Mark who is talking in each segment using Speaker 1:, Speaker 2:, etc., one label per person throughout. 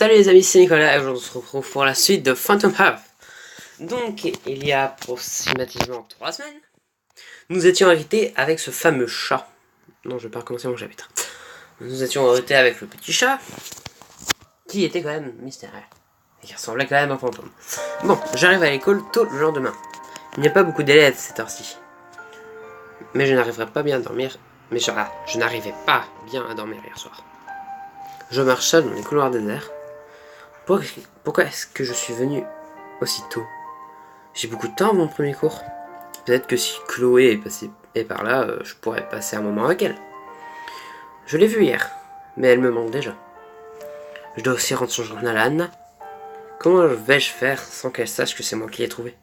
Speaker 1: Salut les amis, c'est Nicolas et aujourd'hui on se retrouve pour la suite de Phantom Hearth. Donc, il y a approximativement 3 semaines, nous étions arrêtés avec ce fameux chat. Non, je vais pas recommencer mon chapitre. Nous étions arrêtés avec le petit chat, qui était quand même mystérieux, et qui ressemblait quand même à un fantôme. Bon, j'arrive à l'école tôt le lendemain. Il n'y a pas beaucoup d'élèves cette heure-ci. Mais je n'arriverai pas bien à dormir. Mais je n'arrivais pas bien à dormir hier soir. Je marche seul dans les couloirs déserts. Pourquoi est-ce que je suis venu aussitôt? J'ai beaucoup de temps avant mon premier cours. Peut-être que si Chloé est par là, je pourrais passer un moment avec elle. Je l'ai vue hier, mais elle me manque déjà. Je dois aussi rendre son journal à Anna. Comment vais-je faire sans qu'elle sache que c'est moi qui l'ai trouvé?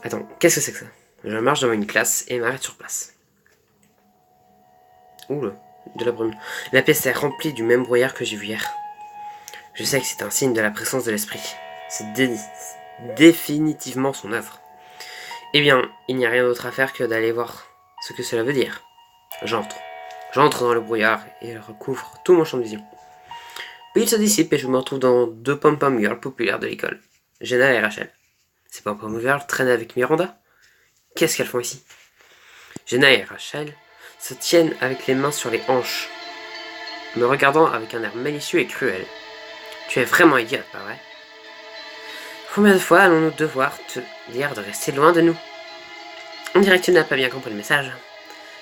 Speaker 1: Attends, qu'est-ce que c'est que ça? Je marche devant une classe et m'arrête sur place. Oula, de la brume. La pièce est remplie du même brouillard que j'ai vu hier. Je sais que c'est un signe de la présence de l'esprit. C'est définitivement son œuvre. Eh bien, il n'y a rien d'autre à faire que d'aller voir ce que cela veut dire. J'entre. J'entre dans le brouillard et il recouvre tout mon champ de vision. Puis il se dissipe et je me retrouve dans deux pom-pom girls populaires de l'école. Jenna et Rachel. Ces pom-pom girls traînent avec Miranda. Qu'est-ce qu'elles font ici? Jenna et Rachel se tiennent avec les mains sur les hanches, me regardant avec un air malicieux et cruel. Tu es vraiment idiote, pas vrai? Combien de fois allons-nous devoir te dire de rester loin de nous? On dirait que tu n'as pas bien compris le message.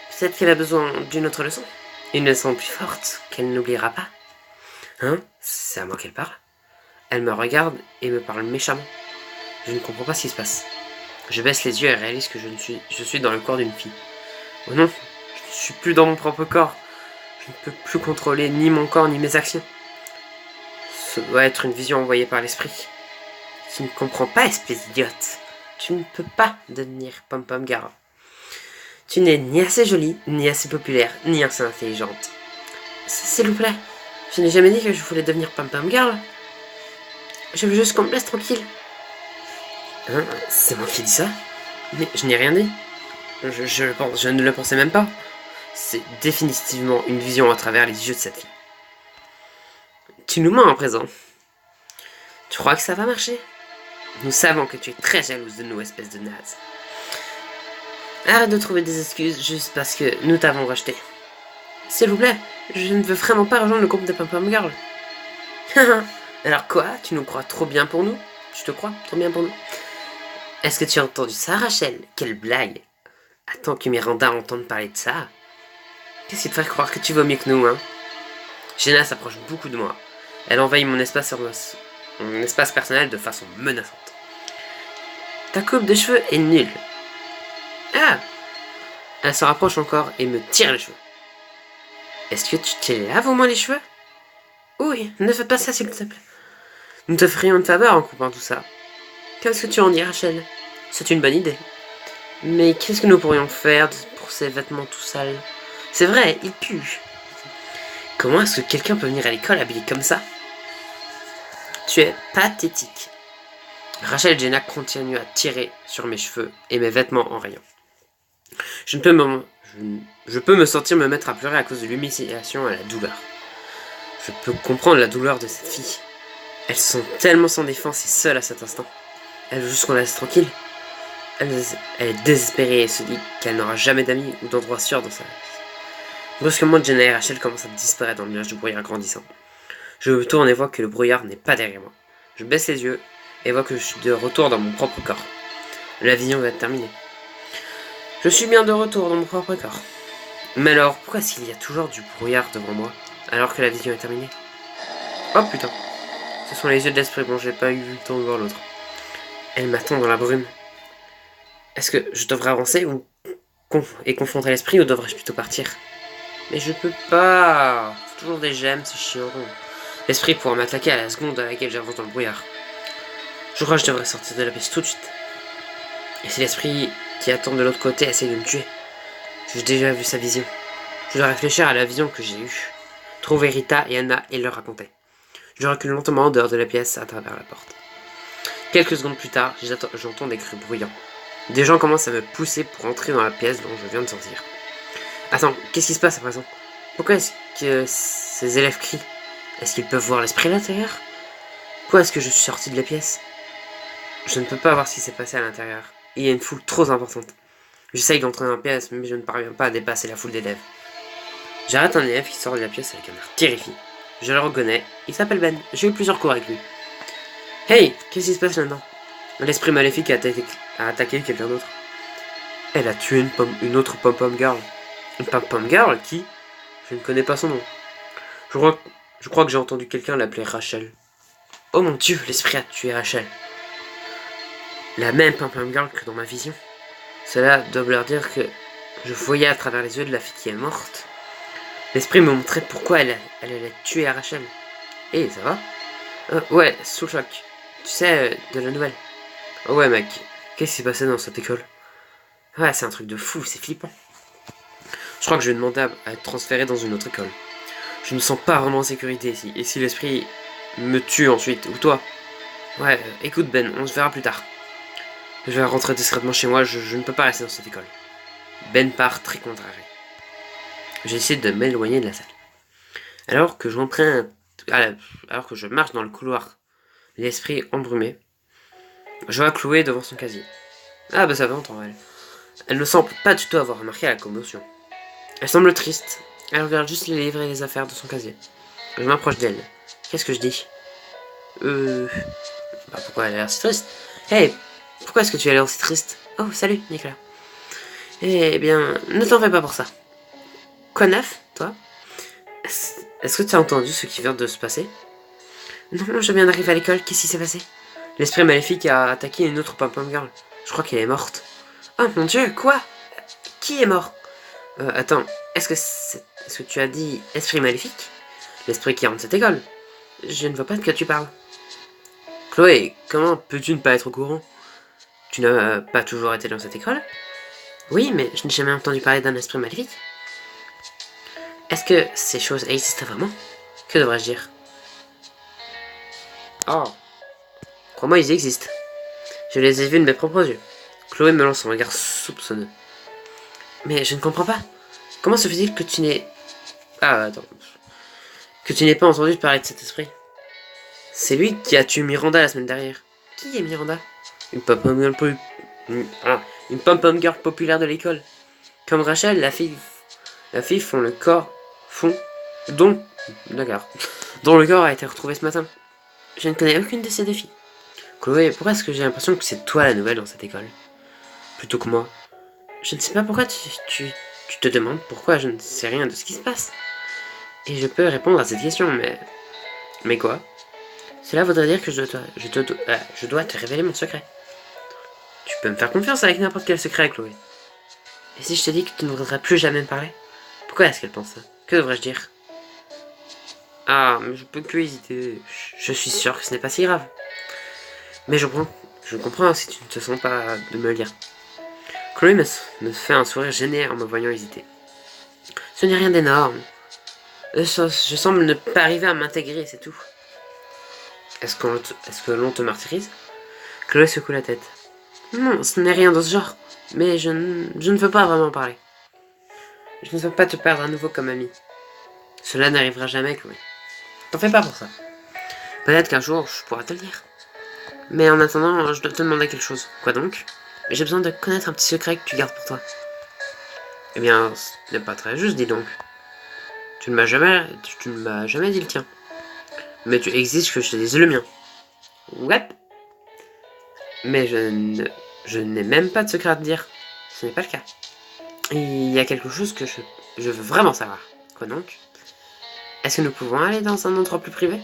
Speaker 1: Peut-être qu'elle a besoin d'une autre leçon. Une leçon plus forte, qu'elle n'oubliera pas. Hein? C'est à moi qu'elle parle? Elle me regarde et me parle méchamment. Je ne comprends pas ce qui se passe. Je baisse les yeux et réalise que je suis dans le corps d'une fille. Oh non, je ne suis plus dans mon propre corps. Je ne peux plus contrôler ni mon corps ni mes actions. Ce doit être une vision envoyée par l'esprit. Tu ne comprends pas, espèce d'idiote. Tu ne peux pas devenir pom-pom girl. Tu n'es ni assez jolie, ni assez populaire, ni assez intelligente. S'il vous plaît, je n'ai jamais dit que je voulais devenir pom-pom girl. Je veux juste qu'on me laisse tranquille. Hein? C'est moi qui dis ça? Mais je n'ai rien dit. Je ne le pensais même pas. C'est définitivement une vision à travers les yeux de cette fille. Tu nous mens à présent. Tu crois que ça va marcher? Nous savons que tu es très jalouse de nous, espèce de naze. Arrête de trouver des excuses juste parce que nous t'avons rejeté. S'il vous plaît, je ne veux vraiment pas rejoindre le groupe des pom-pom girls. Alors quoi? Tu nous crois trop bien pour nous? Tu te crois trop bien pour nous? Est-ce que tu as entendu ça, Rachel? Quelle blague! Attends que Miranda entende parler de ça. Qu'est-ce qui te fait croire que tu vaux mieux que nous, hein? Jenna s'approche beaucoup de moi. Elle envahit mon espace personnel de façon menaçante. Ta coupe de cheveux est nulle. Ah! Elle se rapproche encore et me tire les cheveux. Est-ce que tu te laves au moins les cheveux? Oui, ne fais pas ça s'il te plaît. Nous te ferions une faveur en coupant tout ça. Qu'est-ce que tu en dis, Rachel? C'est une bonne idée. Mais qu'est-ce que nous pourrions faire pour ces vêtements tout sales? C'est vrai, ils puent. Comment est-ce que quelqu'un peut venir à l'école habillé comme ça? Tu es pathétique. Rachel et Jenna continuent à tirer sur mes cheveux et mes vêtements en rayon. Je peux me sentir me mettre à pleurer à cause de l'humiliation et la douleur. Je peux comprendre la douleur de cette fille. Elle se sent tellement sans défense et seule à cet instant. Elle veut juste qu'on la laisse tranquille. Elle est désespérée et se dit qu'elle n'aura jamais d'amis ou d'endroit sûr dans sa vie. Brusquement, Jenna et Rachel commencent à disparaître dans le nuage de brouillard grandissant. Je me tourne et vois que le brouillard n'est pas derrière moi. Je baisse les yeux et vois que je suis de retour dans mon propre corps. La vision va être terminée. Je suis bien de retour dans mon propre corps. Mais alors, pourquoi est-ce qu'il y a toujours du brouillard devant moi, alors que la vision est terminée? Oh putain. Ce sont les yeux de l'esprit, bon j'ai pas eu le temps de voir l'autre. Elle m'attend dans la brume. Est-ce que je devrais avancer et confondre l'esprit ou devrais-je plutôt partir? Mais je peux pas. Faut toujours des gemmes, c'est chiant. L'esprit pourra m'attaquer à la seconde à laquelle j'avance dans le brouillard. Je crois que je devrais sortir de la pièce tout de suite. Et c'est l'esprit qui attend de l'autre côté essaie de me tuer. J'ai déjà vu sa vision. Je dois réfléchir à la vision que j'ai eue. Trouver Rita et Anna et leur raconter. Je recule lentement en dehors de la pièce à travers la porte. Quelques secondes plus tard, j'entends des cris bruyants. Des gens commencent à me pousser pour entrer dans la pièce dont je viens de sortir. Attends, qu'est-ce qui se passe à présent? Pourquoi est-ce que ces élèves crient? Est-ce qu'ils peuvent voir l'esprit à l'intérieur? Pourquoi est-ce que je suis sorti de la pièce? Je ne peux pas voir ce qui s'est passé à l'intérieur. Il y a une foule trop importante. J'essaye d'entrer dans la pièce, mais je ne parviens pas à dépasser la foule d'élèves. J'arrête un élève qui sort de la pièce avec un air terrifié. Je le reconnais, il s'appelle Ben. J'ai eu plusieurs cours avec lui. Hey, qu'est-ce qui se passe maintenant? L'esprit maléfique a attaqué quelqu'un d'autre. Elle a tué une autre pom-pom girl. Une pom-pom girl? Qui? Je ne connais pas son nom. Je crois que j'ai entendu quelqu'un l'appeler Rachel. Oh mon dieu, l'esprit a tué Rachel. La même pom-pom girl que dans ma vision. Cela doit leur dire que je voyais à travers les yeux de la fille qui est morte. L'esprit me montrait pourquoi elle allait tuer Rachel. Eh, ça va? Ouais, sous le choc. Tu sais, de la nouvelle. Oh ouais mec, qu'est-ce qui s'est passé dans cette école? Ouais, c'est un truc de fou, c'est flippant. Je crois que je vais demander à être transféré dans une autre école. Je ne me sens pas vraiment en sécurité ici. Et si l'esprit me tue ensuite, ou toi? Ouais, écoute Ben, on se verra plus tard. Je vais rentrer discrètement chez moi, je ne peux pas rester dans cette école. Ben part très contrarié. J'essaie de m'éloigner de la salle. Alors que je marche dans le couloir, l'esprit embrumé, je vois Chloé devant son casier. Ah bah ça va entendre elle. Elle ne semble pas du tout avoir remarqué la commotion. Elle semble triste. Elle regarde juste les livres et les affaires de son casier. Je m'approche d'elle. Qu'est-ce que je dis? Pourquoi elle a l'air si triste? Hey, pourquoi est-ce que tu as l'air si triste? Oh, salut, Nicolas. Eh bien, ne t'en fais pas pour ça. Quoi neuf, toi? Est-ce que tu as entendu ce qui vient de se passer? Non, je viens d'arriver à l'école, qu'est-ce qui s'est passé? L'esprit maléfique a attaqué une autre pom-pom girl. Je crois qu'elle est morte. Oh mon dieu, quoi? Qui est mort? Attends, est-ce que tu as dit esprit maléfique? L'esprit qui rentre cette école? Je ne vois pas de quoi tu parles. Chloé, comment peux-tu ne pas être au courant? Tu n'as pas toujours été dans cette école? Oui, mais je n'ai jamais entendu parler d'un esprit maléfique. Est-ce que ces choses existent vraiment? Que devrais-je dire? Oh, crois-moi, ils existent. Je les ai vus de mes propres yeux. Chloé me lance un regard soupçonneux. Mais je ne comprends pas. Comment se fait-il que tu n'aies... Ah, attends. Que tu n'aies pas entendu parler de cet esprit? C'est lui qui a tué Miranda la semaine dernière. Qui est Miranda? Une pom-pom girl populaire de l'école. Comme Rachel, la fille dont le corps a été retrouvé ce matin. Je ne connais aucune de ces deux filles. Chloé, pourquoi est-ce que j'ai l'impression que c'est toi la nouvelle dans cette école? Plutôt que moi. Je ne sais pas pourquoi tu te demandes pourquoi je ne sais rien de ce qui se passe. Et je peux répondre à cette question, mais... Mais quoi? Cela voudrait dire que je dois te révéler mon secret. Tu peux me faire confiance avec n'importe quel secret, Chloé. Et si je te dis que tu ne voudrais plus jamais me parler? Pourquoi est-ce qu'elle pense ça? Que devrais-je dire? Ah, mais je peux que hésiter. Je suis sûr que ce n'est pas si grave. Mais je comprends si tu ne te sens pas de me le dire. Chloé me fait un sourire gêné en me voyant hésiter. Ce n'est rien d'énorme. Je semble ne pas arriver à m'intégrer, c'est tout. Est-ce que l'on te martyrise? Chloé secoue la tête. Non, ce n'est rien de ce genre. Mais je ne veux pas vraiment parler. Je ne veux pas te perdre à nouveau comme ami. Cela n'arrivera jamais, Chloé. T'en fais pas pour ça. Peut-être qu'un jour, je pourrai te le dire. Mais en attendant, je dois te demander quelque chose. Quoi donc? J'ai besoin de connaître un petit secret que tu gardes pour toi. Eh bien, ce n'est pas très juste, dis donc. Tu ne m'as jamais dit le tien. Mais tu exiges que je te dise le mien. Ouais. Mais je n'ai même pas de secret à te dire. Ce n'est pas le cas. Il y a quelque chose que je veux vraiment savoir. Quoi donc? Est-ce que nous pouvons aller dans un endroit plus privé?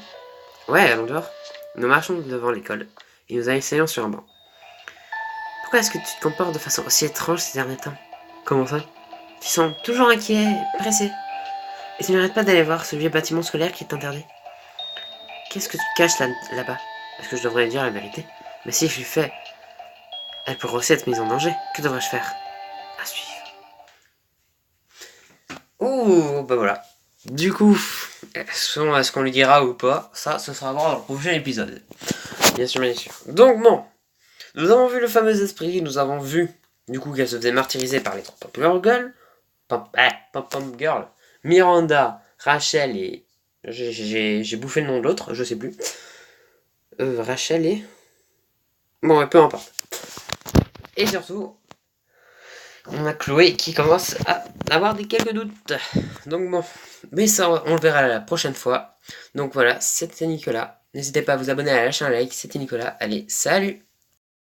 Speaker 1: Ouais, allons dehors. Nous marchons devant l'école et nous asseyons sur un banc. Pourquoi est-ce que tu te comportes de façon aussi étrange ces derniers temps? Comment ça? Tu sembles toujours inquiet, pressé. Et tu n'arrêtes pas d'aller voir ce vieux bâtiment scolaire qui est interdit. Qu'est-ce que tu caches là-bas? Est-ce que je devrais dire la vérité? Mais si je le fais, elle pourrait aussi être mise en danger. Que devrais-je faire? À suivre. Ouh, bah voilà. Du coup, est-ce qu'on lui dira ou pas? Ça, ce sera à voir dans le prochain épisode. Bien sûr, bien sûr. Donc bon, nous avons vu le fameux esprit, nous avons vu, du coup, qu'elle se faisait martyriser par les trois pom-pom girls. Pom-pom girl. Miranda, Rachel et J'ai bouffé le nom de l'autre, je sais plus. Rachel et... Bon, peu importe. Et surtout, on a Chloé qui commence à avoir quelques doutes. Donc bon, mais ça, on le verra la prochaine fois. Donc voilà, c'était Nicolas. N'hésitez pas à vous abonner, à lâcher un like. C'était Nicolas. Allez, salut!